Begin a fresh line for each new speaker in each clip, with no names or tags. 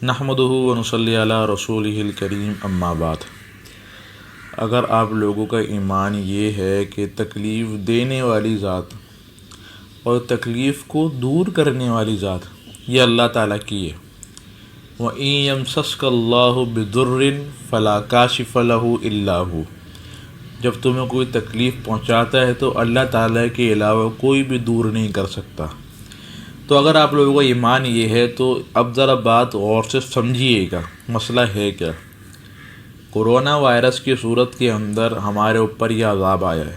نحمدہ ونصلی علی رسولہ الکریم اما بعد۔ اگر آپ لوگوں کا ایمان یہ ہے کہ تکلیف دینے والی ذات اور تکلیف کو دور کرنے والی ذات یہ اللہ تعالیٰ کی ہے، وَإِن يَمْسَسْكَ اللَّهُ بِضُرٍّ فَلَا كَاشِفَ لَهُ إِلَّا هُوَ، جب تمہیں کوئی تکلیف پہنچاتا ہے تو اللہ تعالیٰ کے علاوہ کوئی بھی دور نہیں کر سکتا۔ تو اگر آپ لوگوں کا ایمان یہ ہے تو اب ذرا بات غور سے سمجھیے گا، مسئلہ ہے کیا؟ کورونا وائرس کی صورت کے اندر ہمارے اوپر یہ عذاب آیا ہے،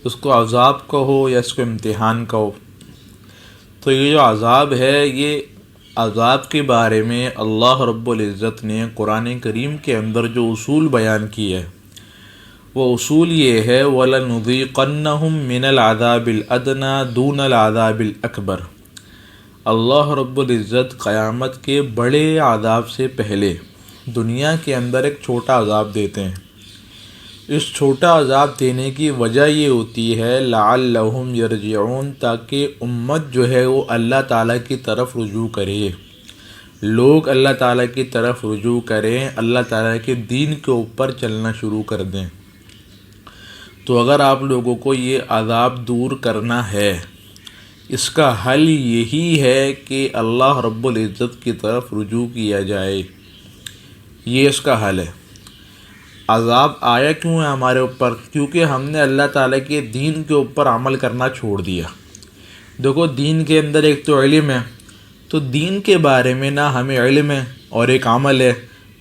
اس کو عذاب کہو یا اس کو امتحان کہو، تو یہ جو عذاب ہے یہ عذاب کے بارے میں اللہ رب العزت نے قرآن کریم کے اندر جو اصول بیان کیے ہے وہ اصول یہ ہے وَلَنُذِيقَنَّهُم مِّنَ الْعَذَابِ الْأَدْنَىٰ دُونَ الْعَذَابِ الْأَكْبَرِ، اللہ رب العزت قیامت کے بڑے عذاب سے پہلے دنیا کے اندر ایک چھوٹا عذاب دیتے ہیں۔ اس چھوٹا عذاب دینے کی وجہ یہ ہوتی ہے لَعَلَّهُمْ يَرْجِعُونَ، تاکہ امت جو ہے وہ اللہ تعالیٰ کی طرف رجوع کرے، لوگ اللہ تعالیٰ کی طرف رجوع کریں، اللہ تعالیٰ کے دین کے اوپر چلنا شروع کر دیں۔ تو اگر آپ لوگوں کو یہ عذاب دور کرنا ہے، اس کا حل یہی ہے کہ اللہ رب العزت کی طرف رجوع کیا جائے، یہ اس کا حل ہے۔ عذاب آیا کیوں ہے ہمارے اوپر؟ کیونکہ ہم نے اللہ تعالیٰ کے دین کے اوپر عمل کرنا چھوڑ دیا۔ دیکھو دین کے اندر ایک تو علم ہے، تو دین کے بارے میں نہ ہمیں علم ہے اور ایک عمل ہے،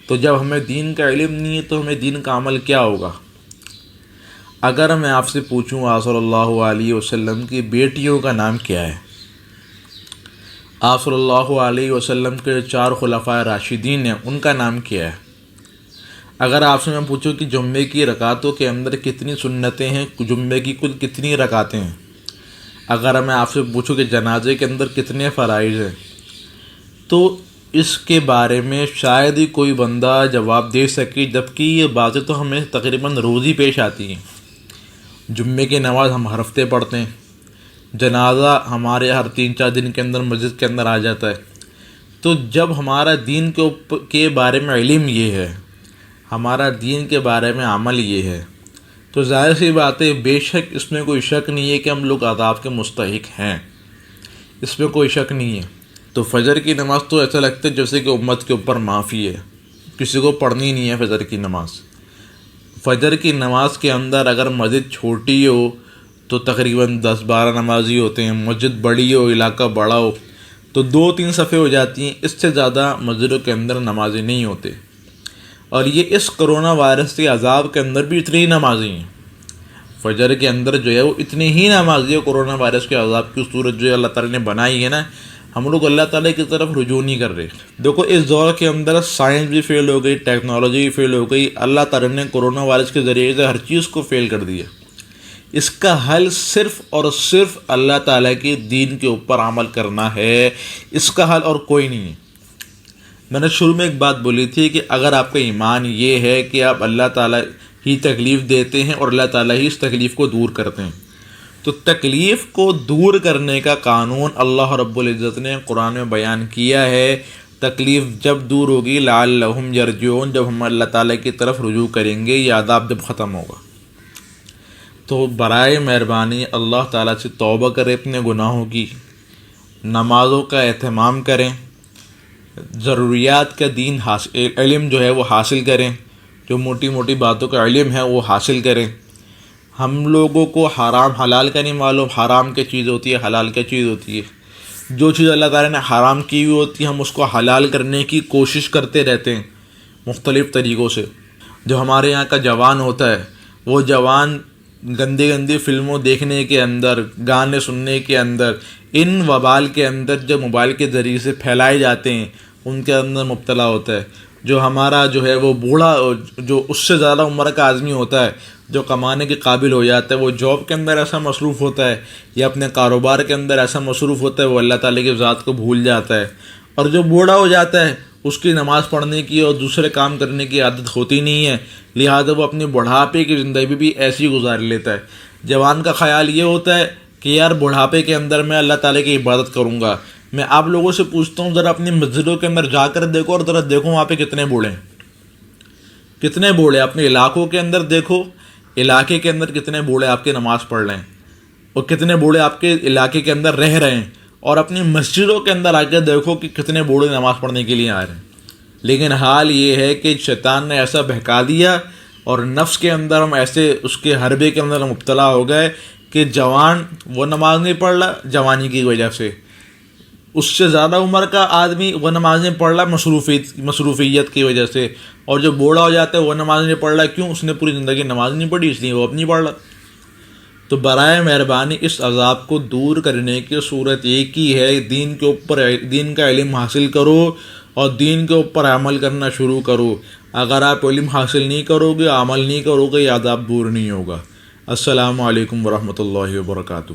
تو جب ہمیں دین کا علم نہیں ہے تو ہمیں دین کا عمل کیا ہوگا؟ اگر میں آپ سے پوچھوں آپ صلی اللہ علیہ وسلم کی بیٹیوں کا نام کیا ہے، آپ صلی اللہ علیہ وسلم کے 4 خلفائے راشدین ہیں ان کا نام کیا ہے؟ اگر آپ سے میں پوچھوں کہ جمعے کی رکعتوں کے اندر کتنی سنتیں ہیں، جمعے کی کل کتنی رکعتیں ہیں، اگر میں آپ سے پوچھوں کہ جنازے کے اندر کتنے فرائض ہیں، تو اس کے بارے میں شاید ہی کوئی بندہ جواب دے سکے، جبکہ یہ باتیں تو ہمیں تقریباً روز ہی پیش آتی ہیں۔ جمعے کی نماز ہم ہر ہفتے پڑھتے ہیں، جنازہ ہمارے ہر 3-4 دن کے اندر مسجد کے اندر آ جاتا ہے۔ تو جب ہمارا دین کے بارے میں علم یہ ہے، ہمارا دین کے بارے میں عمل یہ ہے، تو ظاہر سی بات ہے بے شک اس میں کوئی شک نہیں ہے کہ ہم لوگ عذاب کے مستحق ہیں، اس میں کوئی شک نہیں ہے۔ تو فجر کی نماز تو ایسا لگتا ہے جیسے کہ امت کے اوپر معافی ہے، کسی کو پڑھنی نہیں ہے فجر کی نماز۔ فجر کی نماز کے اندر اگر مسجد چھوٹی ہو تو تقریباً 10-12 نمازی ہوتے ہیں، مسجد بڑی ہو، علاقہ بڑا ہو تو 2-3 صفیں ہو جاتی ہیں، اس سے زیادہ مسجدوں کے اندر نمازی نہیں ہوتے۔ اور یہ اس کرونا وائرس کے عذاب کے اندر بھی اتنی ہی نمازی ہیں، فجر کے اندر جو ہے وہ اتنے ہی نمازی ہے۔ کورونا وائرس کے عذاب کی صورت جو ہے اللہ تعالیٰ نے بنائی ہے نا، ہم لوگ اللہ تعالیٰ کی طرف رجوع نہیں کر رہے۔ دیکھو اس دور کے اندر سائنس بھی فیل ہو گئی، ٹیکنالوجی بھی فیل ہو گئی، اللہ تعالیٰ نے کورونا وائرس کے ذریعے سے ہر چیز کو فیل کر دیا۔ اس کا حل صرف اور صرف اللہ تعالیٰ کے دین کے اوپر عمل کرنا ہے، اس کا حل اور کوئی نہیں ہے۔ میں نے شروع میں ایک بات بولی تھی کہ اگر آپ کا ایمان یہ ہے کہ آپ اللہ تعالیٰ ہی تکلیف دیتے ہیں اور اللہ تعالیٰ ہی اس تکلیف کو دور کرتے ہیں، تو تکلیف کو دور کرنے کا قانون اللہ رب العزت نے قرآن میں بیان کیا ہے۔ تکلیف جب دور ہوگی لعلہم یرجعون، جب ہم اللہ تعالیٰ کی طرف رجوع کریں گے، یہ عذاب جب ختم ہوگا۔ تو برائے مہربانی اللہ تعالیٰ سے توبہ کریں اپنے گناہوں کی، نمازوں کا اہتمام کریں، ضروریات کا دین علم جو ہے وہ حاصل کریں، جو موٹی موٹی باتوں کا علم ہے وہ حاصل کریں۔ ہم لوگوں کو حرام حلال کا نہیں معلوم، حرام کیا چیز ہوتی ہے، حلال کیا چیز ہوتی ہے۔ جو چیز اللہ تعالیٰ نے حرام کی ہوئی ہوتی ہے ہم اس کو حلال کرنے کی کوشش کرتے رہتے ہیں مختلف طریقوں سے۔ جو ہمارے یہاں کا جوان ہوتا ہے وہ جوان گندی گندی فلموں دیکھنے کے اندر، گانے سننے کے اندر، ان وبال کے اندر جو موبائل کے ذریعے سے پھیلائے جاتے ہیں ان کے اندر مبتلا ہوتا ہے۔ جو ہمارا جو ہے وہ بوڑھا، جو اس سے زیادہ عمر کا آدمی ہوتا ہے، جو کمانے کے قابل ہو جاتا ہے، وہ جاب کے اندر ایسا مصروف ہوتا ہے یا اپنے کاروبار کے اندر ایسا مصروف ہوتا ہے وہ اللہ تعالیٰ کی ذات کو بھول جاتا ہے۔ اور جو بوڑھا ہو جاتا ہے اس کی نماز پڑھنے کی اور دوسرے کام کرنے کی عادت ہوتی نہیں ہے، لہذا وہ اپنی بڑھاپے کی زندگی بھی ایسی گزار لیتا ہے۔ جوان کا خیال یہ ہوتا ہے کہ یار بڑھاپے کے اندر میں اللہ تعالیٰ کی عبادت کروں گا، میں آپ لوگوں سے پوچھتا ہوں، ذرا اپنی مسجدوں کے اندر جا کر دیکھو اور ذرا دیکھو وہاں پہ کتنے بوڑھے ہیں، کتنے بوڑھے اپنے علاقوں کے اندر دیکھو، علاقے کے اندر کتنے بوڑھے آپ کے نماز پڑھ رہے ہیں اور کتنے بوڑھے آپ کے علاقے کے اندر رہ رہے ہیں، اور اپنی مسجدوں کے اندر آ کے دیکھو کہ کتنے بوڑھے نماز پڑھنے کے لیے آ رہے ہیں۔ لیکن حال یہ ہے کہ شیطان نے ایسا بہکا دیا اور نفس کے اندر ہم ایسے اس کے حربے کے اندر مبتلا ہو گئے کہ جوان وہ نماز نہیں پڑھ رہا جوانی کی وجہ سے، اس سے زیادہ عمر کا آدمی وہ نماز نہیں پڑھ رہا مصروفیت کی وجہ سے، اور جو بوڑھا ہو جاتا ہے وہ نماز نہیں پڑھ رہا، کیوں؟ اس نے پوری زندگی نماز نہیں پڑھی، اس لیے وہ اب نہیں پڑھ رہا۔ تو برائے مہربانی اس عذاب کو دور کرنے کی صورت ایک ہی ہے، دین کا علم حاصل کرو اور دین کے اوپر عمل کرنا شروع کرو۔ اگر آپ علم حاصل نہیں کرو گے، عمل نہیں کرو گے، یہ عذاب دور نہیں ہوگا۔ السلام علیکم ورحمۃ اللہ وبرکاتہ۔